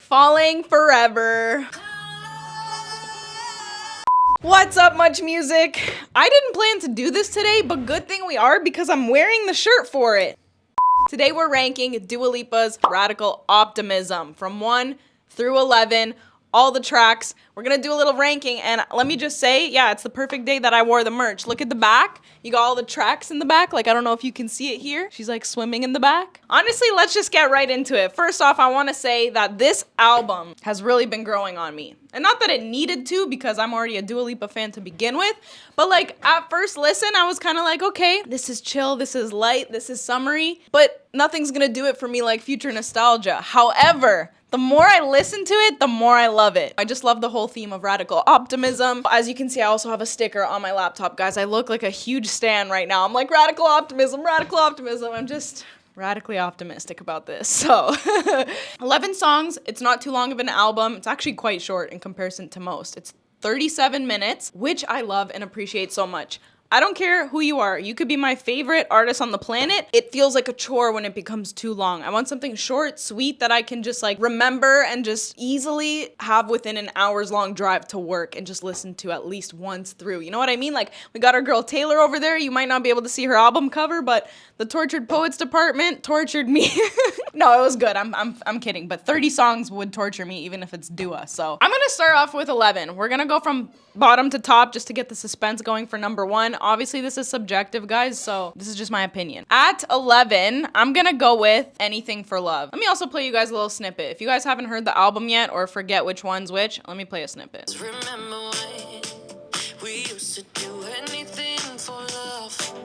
Falling Forever. What's up, Muchmusic? I didn't plan to do this today, but good thing we are because I'm wearing the shirt for it. Today we're ranking Dua Lipa's Radical Optimism from 1 through 11, all the tracks. We're gonna do a little ranking, and let me just say, yeah, it's the perfect day that I wore the merch. Look at the back. You got all the tracks in the back. Like, I don't know if you can see it here. She's like swimming in the back. Honestly, let's just get right into it. First off, I wanna say that this album has really been growing on me. And not that it needed to, because I'm already a Dua Lipa fan to begin with, but like at first listen, I was kind of like, okay, this is chill, this is light, this is summery, but nothing's gonna do it for me like future nostalgia. However, the more I listen to it, the more I love it. I just love the whole theme of Radical Optimism. As you can see, I also have a sticker on my laptop, guys. I look like a huge stan right now. I'm like, Radical Optimism, Radical Optimism. I'm just radically optimistic about this. So 11 songs. It's not too long of an album. It's actually quite short in comparison to most. It's 37 minutes, which I love and appreciate so much. I don't care who you are. You could be my favorite artist on the planet. It feels like a chore when it becomes too long. I want something short, sweet, that I can just like remember and just easily have within an hour's long drive to work and just listen to at least once through. You know what I mean? Like, we got our girl Taylor over there. You might not be able to see her album cover, but the Tortured Poets department tortured me. No, it was good. I'm kidding. But 30 songs would torture me even if it's Dua. So I'm gonna start off with 11. We're gonna go from bottom to top just to get the suspense going for number 1. Obviously, this is subjective, guys, so this is just my opinion. At 11, I'm gonna go with Anything for Love. Let me also play you guys a little snippet. If you guys haven't heard the album yet or forget which one's which, let me play a snippet.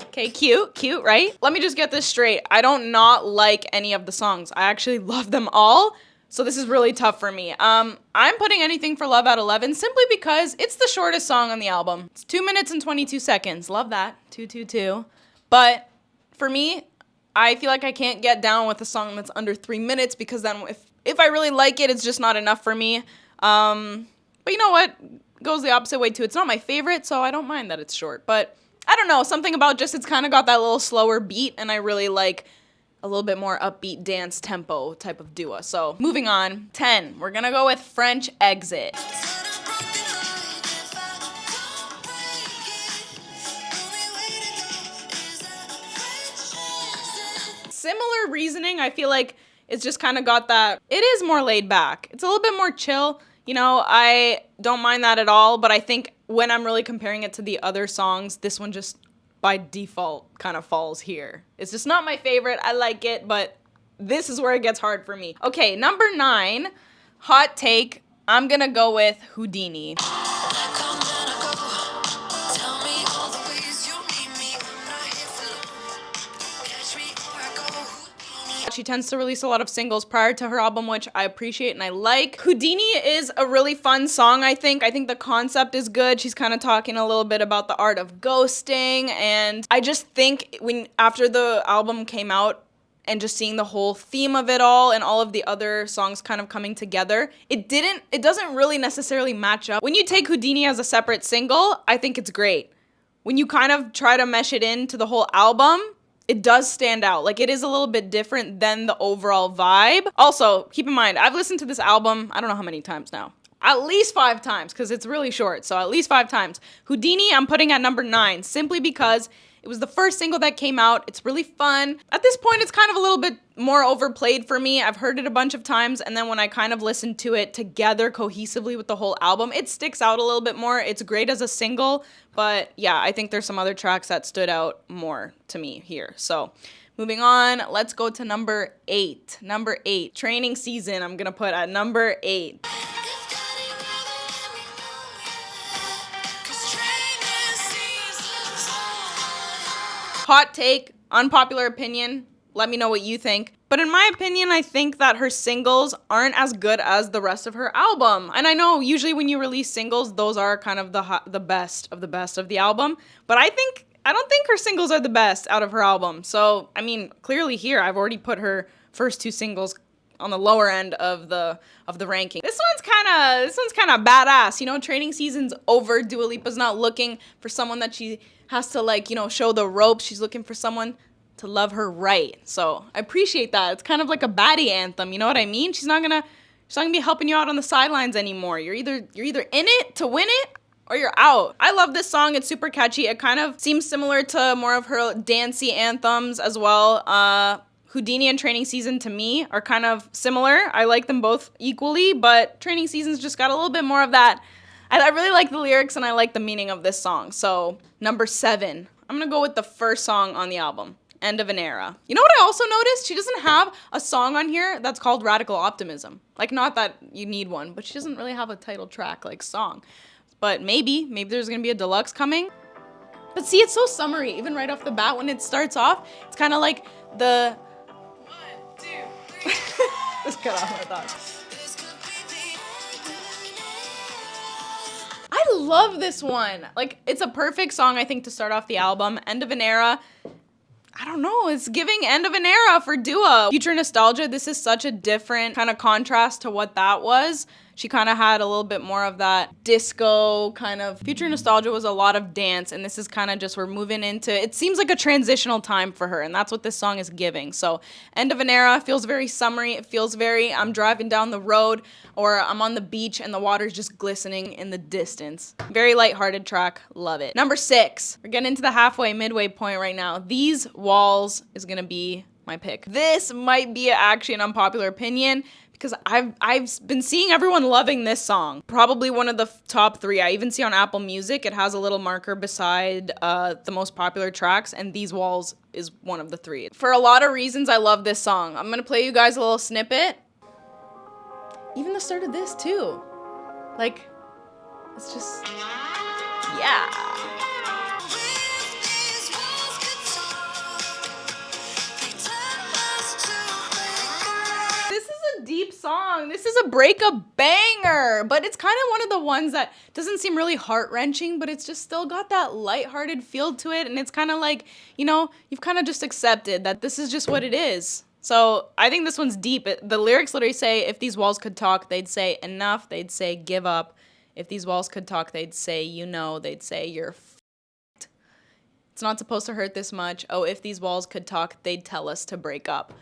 Okay, cute, right? Let me just get this straight. I don't not like any of the songs. I actually love them all. So this is really tough for me. I'm putting Anything for Love at 11 simply because it's the shortest song on the album. It's 2 minutes and 22 seconds. Love that. 222. But for me, I feel like I can't get down with a song that's under 3 minutes because then if I really like it, it's just not enough for me. But you know what? Goes the opposite way too. It's not my favorite, so I don't mind that it's short. But I don't know, something about just it's kind of got that little slower beat, and I really like a little bit more upbeat dance tempo type of Dua. So moving on, 10, we're gonna go with French Exit. Similar reasoning, I feel like it's just kind of got that, it is more laid back. It's a little bit more chill. You know, I don't mind that at all, but I think when I'm really comparing it to the other songs, this one just by default kind of falls here. It's just not my favorite. I like it, but this is where it gets hard for me. Okay, number 9, hot take. I'm gonna go with Houdini. She tends to release a lot of singles prior to her album, which I appreciate and I like. Houdini is a really fun song, I think. I think the concept is good. She's kind of talking a little bit about the art of ghosting, and I just think after the album came out and just seeing the whole theme of it all and all of the other songs kind of coming together, it doesn't really necessarily match up. When you take Houdini as a separate single, I think it's great. When you kind of try to mesh it into the whole album, it does stand out. Like, it is a little bit different than the overall vibe. Also, keep in mind, I've listened to this album, I don't know how many times now. At least 5 times, because it's really short, so at least 5 times. Houdini, I'm putting at number 9, simply because it was the first single that came out. It's really fun. At this point, it's kind of a little bit more overplayed for me. I've heard it a bunch of times, and then when I kind of listen to it together cohesively with the whole album, it sticks out a little bit more. It's great as a single, but yeah, I think there's some other tracks that stood out more to me here. So moving on, let's go to number 8. Number 8, Training Season, I'm gonna put at number 8. Hot take, unpopular opinion, let me know what you think. But in my opinion, I think that her singles aren't as good as the rest of her album. And I know usually when you release singles, those are kind of the best of the album. But I don't think her singles are the best out of her album. So, I mean, clearly here, I've already put her first 2 singles on the lower end of the ranking. This one's kind of badass. You know, Training Season's over. Dua Lipa's not looking for someone that she has to, like, you know, show the ropes. She's looking for someone to love her right. So I appreciate that. It's kind of like a baddie anthem. You know what I mean? She's not gonna She's not gonna be helping you out on the sidelines anymore. You're either in it to win it or you're out. I love this song. It's super catchy. It kind of seems similar to more of her dancey anthems as well. Houdini and Training Season to me are kind of similar. I like them both equally, but Training Season's just got a little bit more of that. I really like the lyrics and I like the meaning of this song. So, number 7. I'm gonna go with the first song on the album, End of an Era. You know what I also noticed? She doesn't have a song on here that's called Radical Optimism. Like, not that you need one, but she doesn't really have a title track, like, song. But maybe there's gonna be a deluxe coming. But see, it's so summery, even right off the bat when it starts off. It's kind of like the... 1, 2, 3. Just cut off my thoughts. I love this one. Like, it's a perfect song, I think, to start off the album. End of an Era. I don't know, it's giving End of an Era for Dua. Future Nostalgia, this is such a different kind of contrast to what that was. She kind of had a little bit more of that disco kind of. Future Nostalgia was a lot of dance, and this is kind of just, we're moving into, it seems like a transitional time for her, and that's what this song is giving. So, End of an Era feels very summery. It feels very, I'm driving down the road, or I'm on the beach, and the water's just glistening in the distance. Very lighthearted track. Love it. Number 6. We're getting into the midway point right now. These Walls is gonna be my pick. This might be actually an unpopular opinion, because I've been seeing everyone loving this song. Probably one of the top 3. I even see on Apple Music, it has a little marker beside the most popular tracks, and These Walls is one of the 3. For a lot of reasons, I love this song. I'm gonna play you guys a little snippet. Even the start of this too. Like, it's just, yeah. Deep song. This is a breakup banger, but it's kind of one of the ones that doesn't seem really heart-wrenching, but it's just still got that lighthearted feel to it, and it's kind of like, you know, you've kind of just accepted that this is just what it is. So I think this one's deep. The lyrics literally say, if these walls could talk, they'd say enough, they'd say give up. If these walls could talk, they'd say, you know, they'd say you're f***ed. It's not supposed to hurt this much. Oh, if these walls could talk, they'd tell us to break up.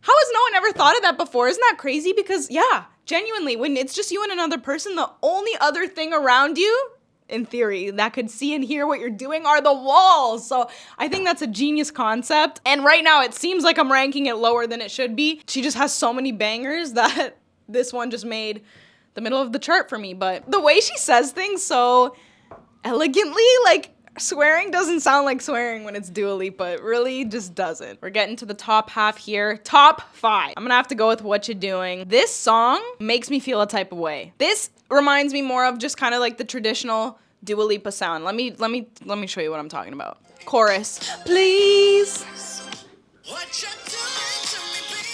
How has no one ever thought of that before? Isn't that crazy? Because, yeah, genuinely, when it's just you and another person, the only other thing around you, in theory, that could see and hear what you're doing are the walls. So I think that's a genius concept. And right now, it seems like I'm ranking it lower than it should be. She just has so many bangers that this one just made the middle of the chart for me. But the way she says things so elegantly, like, swearing doesn't sound like swearing when it's Dua Lipa. It really just doesn't. We're getting to the top half here. Top 5. I'm gonna have to go with What You Doing. This song makes me feel a type of way. This reminds me more of just kind of like the traditional Dua Lipa sound. Let me show you what I'm talking about. Chorus. Please. What you doing to me, baby?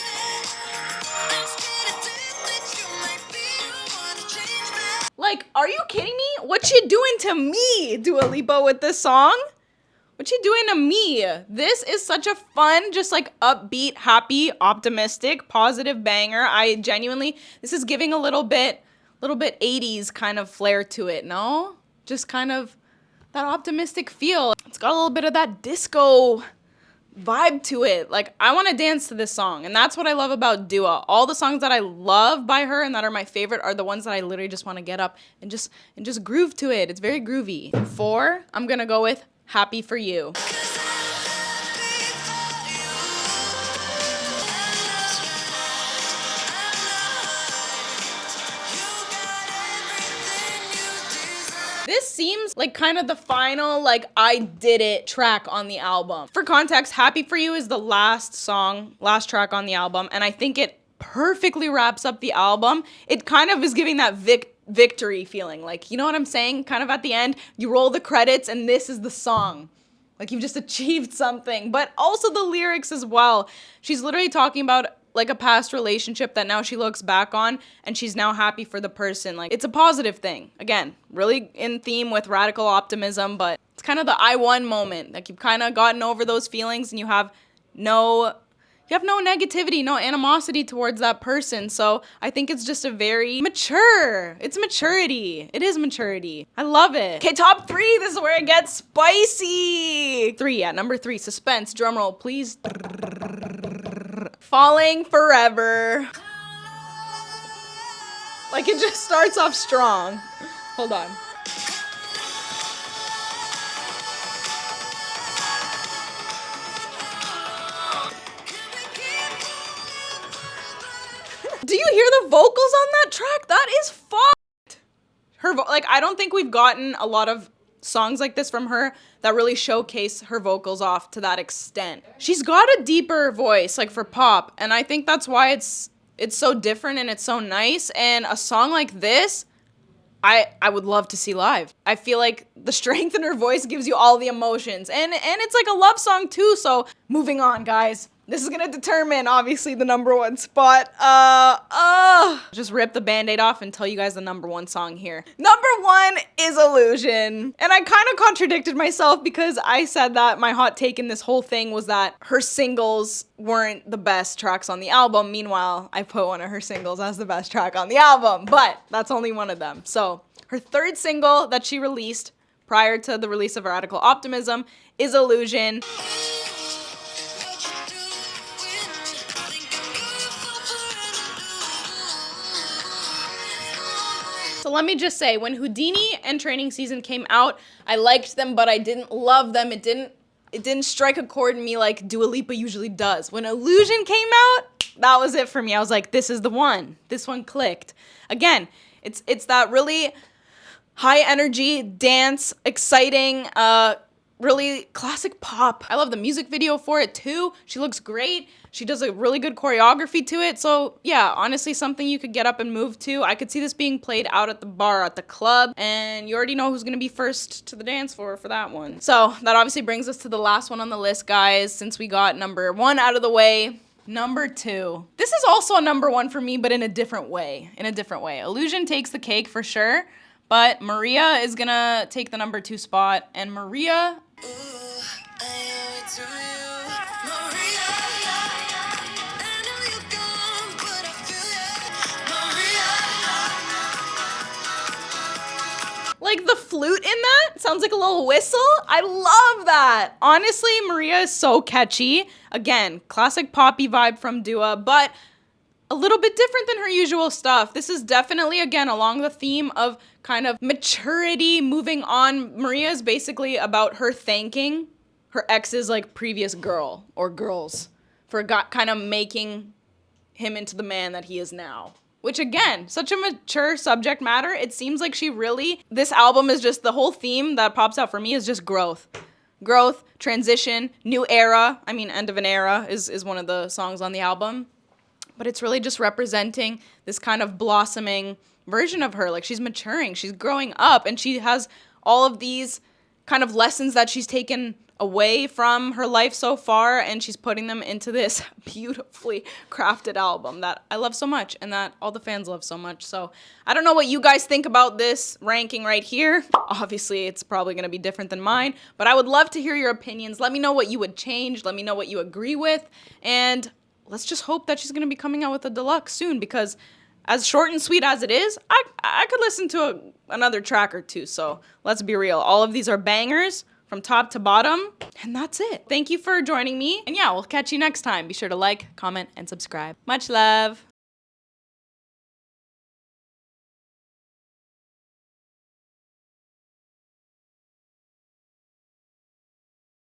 Like, are you kidding me? What you doing to me, Dua Lipa, with this song? What you doing to me? This is such a fun, just like upbeat, happy, optimistic, positive banger. I genuinely, this is giving a little bit 80s kind of flair to it, no? Just kind of that optimistic feel. It's got a little bit of that disco vibe to it. Like, I want to dance to this song, and that's what I love about Dua. All the songs that I love by her and that are my favorite are the ones that I literally just want to get up and just groove to it. It's very groovy. 4, I'm gonna go with Happy For You. This seems like kind of the final, like, I did it track on the album. For context, Happy For You is the last track on the album, and I think it perfectly wraps up the album. It kind of is giving that victory feeling. Like, you know what I'm saying? Kind of at the end, you roll the credits, and this is the song. Like, you've just achieved something. But also the lyrics as well. She's literally talking about like a past relationship that now she looks back on and she's now happy for the person. Like, it's a positive thing. Again, really in theme with radical optimism, but it's kind of the I won moment. Like, you've kind of gotten over those feelings and you have no negativity, no animosity towards that person. So I think it's just a very mature, it's maturity. It is maturity. I love it. Okay, top 3, this is where it gets spicy. 3, number 3, suspense, drumroll, please. Falling Forever. Like, it just starts off strong. Hold on. Do you hear the vocals on that track? That is fucked. Like, I don't think we've gotten a lot of songs like this from her that really showcase her vocals off to that extent. She's got a deeper voice, like, for pop, and I think that's why it's so different and it's so nice. And a song like this, I would love to see live. I feel like the strength in her voice gives you all the emotions, and it's like a love song too. So moving on, guys. This is gonna determine, obviously, the #1 spot. Just rip the band-aid off and tell you guys the #1 song here. #1 is Illusion. And I kind of contradicted myself because I said that my hot take in this whole thing was that her singles weren't the best tracks on the album. Meanwhile, I put one of her singles as the best track on the album, but that's only one of them. So her third single that she released prior to the release of Radical Optimism is Illusion. So let me just say, when Houdini and Training Season came out, I liked them, but I didn't love them. It didn't strike a chord in me like Dua Lipa usually does. When Illusion came out, that was it for me. I was like, this is the one. This one clicked. Again, it's that really high energy, dance, exciting, really classic pop. I love the music video for it too. She looks great. She does a really good choreography to it. So yeah, honestly, something you could get up and move to. I could see this being played out at the bar, at the club, and you already know who's gonna be first to the dance floor for that one. So that obviously brings us to the last one on the list, guys. Since we got #1 out of the way, #2. This is also a #1 for me, but in a different way. Illusion takes the cake for sure, but Maria is gonna take the #2 spot, and Maria. Like, the flute in that sounds like a little whistle. I love that. Honestly, Maria is so catchy. Again, classic poppy vibe from Dua, but a little bit different than her usual stuff. This is definitely, again, along the theme of kind of maturity, moving on. Maria is basically about her thanking her ex's, like, previous girl or girls for kind of making him into the man that he is now. Which, again, such a mature subject matter. It seems like this album is just, the whole theme that pops out for me is just growth. Growth, transition, new era. I mean, End of an Era is one of the songs on the album. But it's really just representing this kind of blossoming version of her. Like, she's maturing, she's growing up, and she has all of these kind of lessons that she's taken away from her life so far, and she's putting them into this beautifully crafted album that I love so much and that all the fans love so much. So I don't know what you guys think about this ranking right here. Obviously, it's probably going to be different than mine, but I would love to hear your opinions. Let me know what you would change. Let me know what you agree with, and let's just hope that she's going to be coming out with a deluxe soon, because as short and sweet as it is, I could listen to another track or two. So let's be real. All of these are bangers from top to bottom, and that's it. Thank you for joining me, and yeah, we'll catch you next time. Be sure to like, comment, and subscribe. Much love.